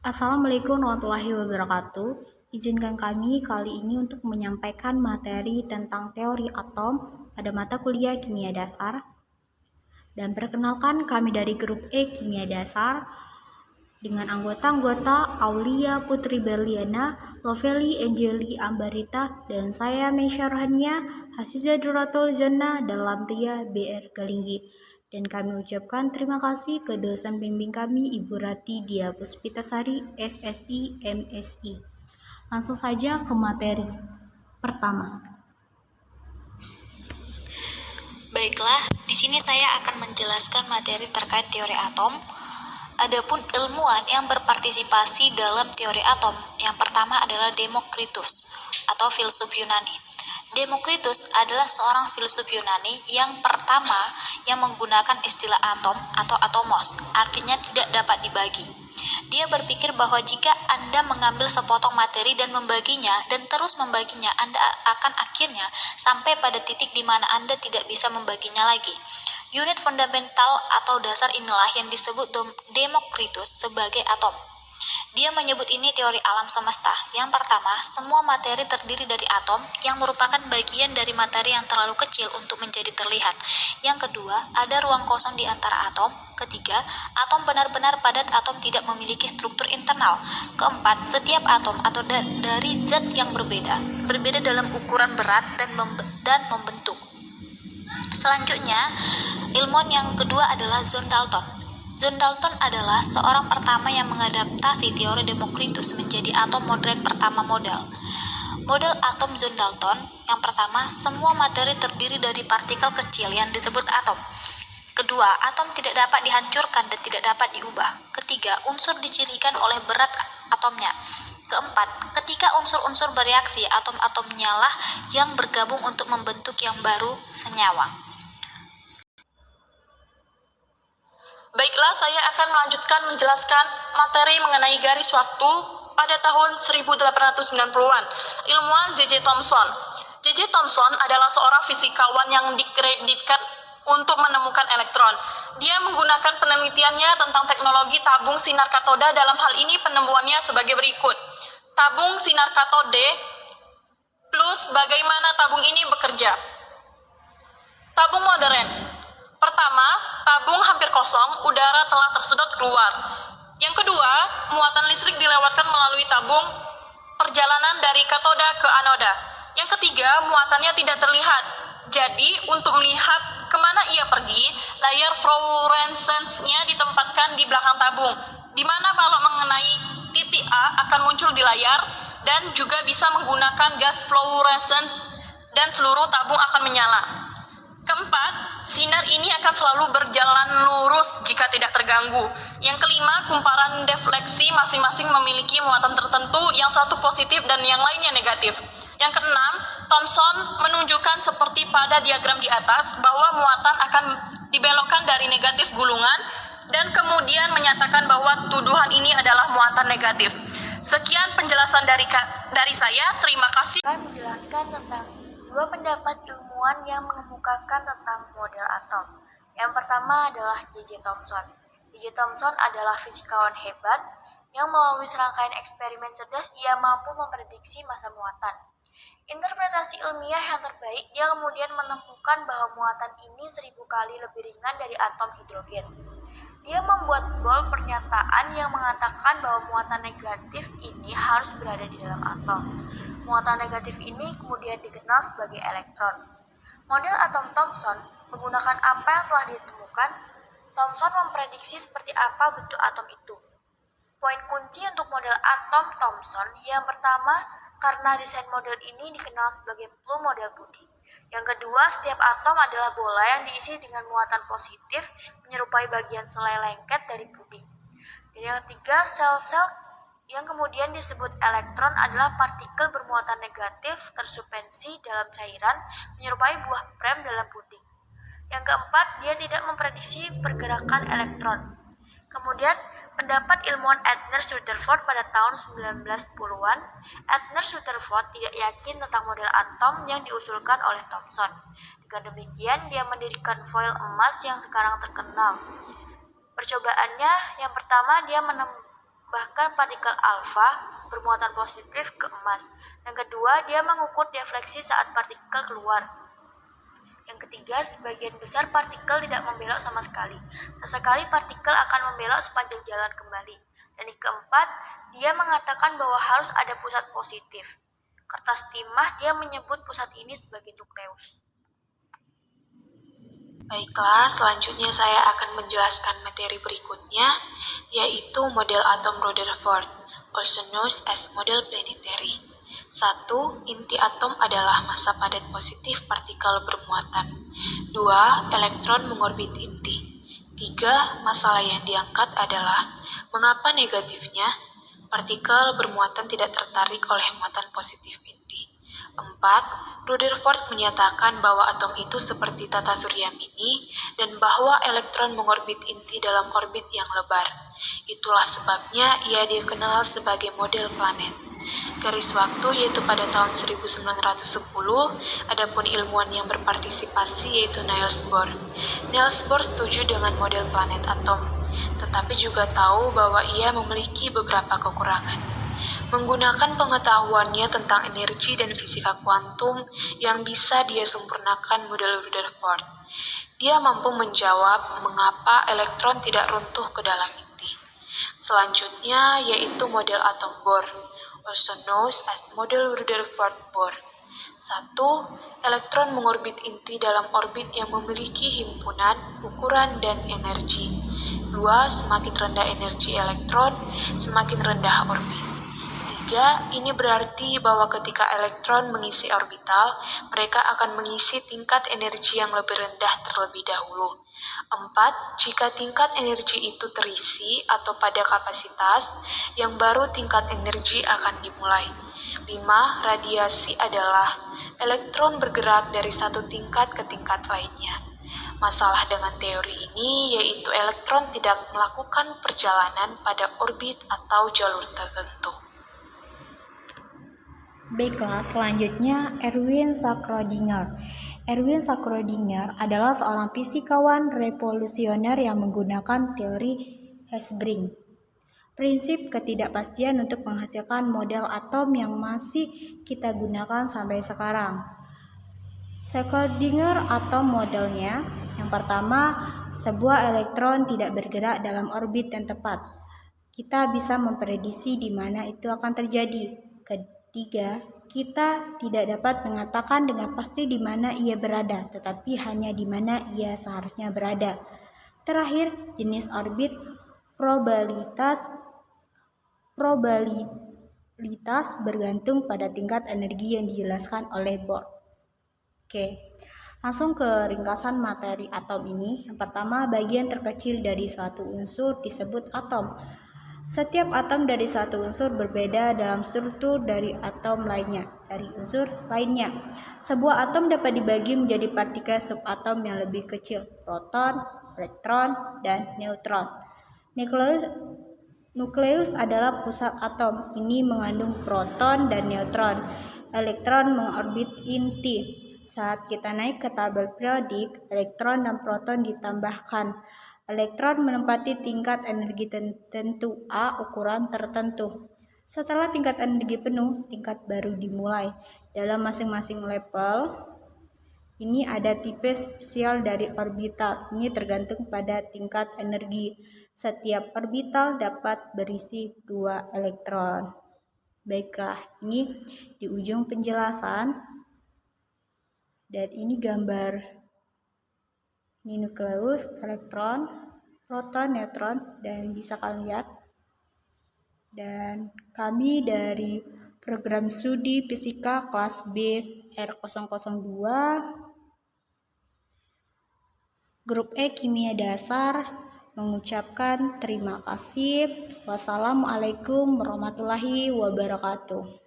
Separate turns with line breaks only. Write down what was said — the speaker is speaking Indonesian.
Assalamualaikum warahmatullahi wabarakatuh. Izinkan kami kali ini untuk menyampaikan materi tentang teori atom pada mata kuliah Kimia Dasar. Dan perkenalkan kami dari grup E Kimia Dasar dengan anggota-anggota Aulia Putri Berliana, Lovely Angeli Ambarita, dan saya Meisha Rohania, Hafizah Duratul Jannah dan Lamria BR Galinggi. Dan kami ucapkan terima kasih ke dosen bimbing kami Ibu Rati Dia Puspitasari, SSI, MSI. Langsung saja ke materi pertama.
Baiklah, di sini saya akan menjelaskan materi terkait teori atom. Adapun ilmuwan yang berpartisipasi dalam teori atom, yang pertama adalah Demokritus atau filsuf Yunani. Demokritus adalah seorang filsuf Yunani yang pertama yang menggunakan istilah atom atau atomos, artinya tidak dapat dibagi. Dia berpikir bahwa jika Anda mengambil sepotong materi dan membaginya dan terus membaginya, Anda akan akhirnya sampai pada titik di mana Anda tidak bisa membaginya lagi. Unit fundamental atau dasar inilah yang disebut Demokritus sebagai atom. Dia menyebut ini teori alam semesta. Yang pertama, semua materi terdiri dari atom yang merupakan bagian dari materi yang terlalu kecil untuk menjadi terlihat. Yang kedua, ada ruang kosong di antara atom. Ketiga, atom benar-benar padat, atom tidak memiliki struktur internal. Keempat, setiap atom atau dari zat yang berbeda dalam ukuran berat dan membentuk. Selanjutnya, ilmuwan yang kedua adalah John Dalton. John Dalton adalah seorang pertama yang mengadaptasi teori Demokritus menjadi atom modern pertama model. Model atom John Dalton yang pertama, semua materi terdiri dari partikel kecil yang disebut atom. Kedua, atom tidak dapat dihancurkan dan tidak dapat diubah. Ketiga, unsur dicirikan oleh berat atomnya. Keempat, ketika unsur-unsur bereaksi, atom-atomnya lah yang bergabung untuk membentuk yang baru, senyawa.
Baiklah, saya akan melanjutkan menjelaskan materi mengenai garis waktu pada tahun 1890-an. Ilmuwan J.J. Thomson. J.J. Thomson adalah seorang fisikawan yang dikreditkan untuk menemukan elektron. Dia menggunakan penelitiannya tentang teknologi tabung sinar katoda. Dalam hal ini penemuannya sebagai berikut. Tabung sinar katode plus bagaimana tabung ini bekerja. Tabung modern. Pertama, tabung hampir kosong, udara telah tersedot keluar. Yang kedua, muatan listrik dilewatkan melalui tabung, perjalanan dari katoda ke anoda. Yang ketiga, muatannya tidak terlihat. Jadi, untuk melihat kemana ia pergi, layar fluoresensnya ditempatkan di belakang tabung, di mana balok mengenai titik A akan muncul di layar, dan juga bisa menggunakan gas fluorescence, dan seluruh tabung akan menyala. Keempat, sinar ini akan selalu berjalan lurus jika tidak terganggu. Yang kelima, kumparan defleksi masing-masing memiliki muatan tertentu, yang satu positif dan yang lainnya negatif. Yang keenam, Thomson menunjukkan seperti pada diagram di atas bahwa muatan akan dibelokkan dari negatif gulungan dan kemudian menyatakan bahwa tuduhan ini adalah muatan negatif. Sekian penjelasan dari saya. Terima kasih.
Saya menjelaskan tentang dua pendapat ilmuwan yang mengemukakan tentang model atom. Yang pertama adalah J.J. Thomson. J.J. Thomson adalah fisikawan hebat yang melalui serangkaian eksperimen cerdas ia mampu memprediksi massa muatan. Interpretasi ilmiah yang terbaik, dia kemudian menemukan bahwa muatan ini 1000 kali lebih ringan dari atom hidrogen. Dia membuat bold pernyataan yang mengatakan bahwa muatan negatif ini harus berada di dalam atom. Muatan negatif ini kemudian dikenal sebagai elektron. Model atom Thomson menggunakan apa yang telah ditemukan. Thomson memprediksi seperti apa bentuk atom itu. Poin kunci untuk model atom Thomson yang pertama, karena desain model ini dikenal sebagai Plum model puding. Yang kedua, setiap atom adalah bola yang diisi dengan muatan positif menyerupai bagian selai lengket dari puding. Dan yang ketiga, sel-sel yang kemudian disebut elektron adalah partikel bermuatan negatif tersuspensi dalam cairan menyerupai buah prem dalam puding. Yang keempat, dia tidak memprediksi pergerakan elektron. Kemudian, pendapat ilmuwan Edners-Rutherford pada tahun 1910-an, Edners-Rutherford tidak yakin tentang model atom yang diusulkan oleh Thomson. Dengan demikian, dia mendirikan foil emas yang sekarang terkenal. Percobaannya, yang pertama dia bahkan partikel alfa bermuatan positif ke emas. Yang kedua, dia mengukur defleksi saat partikel keluar. Yang ketiga, sebagian besar partikel tidak membelok sama sekali. Sesekali partikel akan membelok sepanjang jalan kembali. Dan yang keempat, dia mengatakan bahwa harus ada pusat positif. Kertas timah dia menyebut pusat ini sebagai nukleus.
Baiklah, selanjutnya saya akan menjelaskan materi berikutnya, yaitu model atom Rutherford, also known as model planetary. 1. Inti atom adalah massa padat positif partikel bermuatan. 2. Elektron mengorbit inti. 3. Masalah yang diangkat adalah mengapa negatifnya? Partikel bermuatan tidak tertarik oleh muatan positif inti. 4. Rutherford menyatakan bahwa atom itu seperti tata surya mini dan bahwa elektron mengorbit inti dalam orbit yang lebar. Itulah sebabnya ia dikenal sebagai model planet. Garis waktu yaitu pada tahun 1910, adapun ilmuwan yang berpartisipasi yaitu Niels Bohr. Niels Bohr setuju dengan model planet atom, tetapi juga tahu bahwa ia memiliki beberapa kekurangan. Menggunakan pengetahuannya tentang energi dan fisika kuantum yang bisa dia sempurnakan model Rutherford, dia mampu menjawab mengapa elektron tidak runtuh ke dalam inti. Selanjutnya yaitu model atom Bohr, also known as model Rutherford-Bohr. 1. Elektron mengorbit inti dalam orbit yang memiliki himpunan, ukuran, dan energi. 2. Semakin rendah energi elektron, semakin rendah orbit. 3. Ini berarti bahwa ketika elektron mengisi orbital, mereka akan mengisi tingkat energi yang lebih rendah terlebih dahulu. 4. Jika tingkat energi itu terisi atau pada kapasitas, yang baru tingkat energi akan dimulai. 5. Radiasi adalah elektron bergerak dari satu tingkat ke tingkat lainnya. Masalah dengan teori ini yaitu elektron tidak melakukan perjalanan pada orbit atau jalur tertentu.
Baiklah, selanjutnya Erwin Schrödinger. Erwin Schrödinger adalah seorang fisikawan revolusioner yang menggunakan teori Hertzsprung, prinsip ketidakpastian untuk menghasilkan model atom yang masih kita gunakan sampai sekarang. Schrödinger atom modelnya, yang pertama, sebuah elektron tidak bergerak dalam orbit yang tepat. Kita bisa memprediksi di mana itu akan terjadi. Ketiga, kita tidak dapat mengatakan dengan pasti di mana ia berada, tetapi hanya di mana ia seharusnya berada. Terakhir, jenis orbit probabilitas bergantung pada tingkat energi yang dijelaskan oleh Bohr. Oke, langsung ke ringkasan materi atom ini. Yang pertama, bagian terkecil dari suatu unsur disebut atom. Setiap atom dari satu unsur berbeda dalam struktur dari atom lainnya, dari unsur lainnya. Sebuah atom dapat dibagi menjadi partikel subatom yang lebih kecil, proton, elektron, dan neutron. Nukleus adalah pusat atom. Ini mengandung proton dan neutron. Elektron mengorbit inti. Saat kita naik ke tabel periodik, elektron dan proton ditambahkan. Elektron menempati tingkat energi tertentu A ukuran tertentu. Setelah tingkat energi penuh, tingkat baru dimulai. Dalam masing-masing level, ini ada tipe spesial dari orbital. Ini tergantung pada tingkat energi. Setiap orbital dapat berisi 2 elektron. Baiklah, ini di ujung penjelasan. Dan ini gambar. Ini nukleus, elektron, proton, neutron, dan bisa kalian lihat. Dan kami dari program studi fisika kelas B R002, grup E kimia dasar, mengucapkan terima kasih. Wassalamualaikum warahmatullahi wabarakatuh.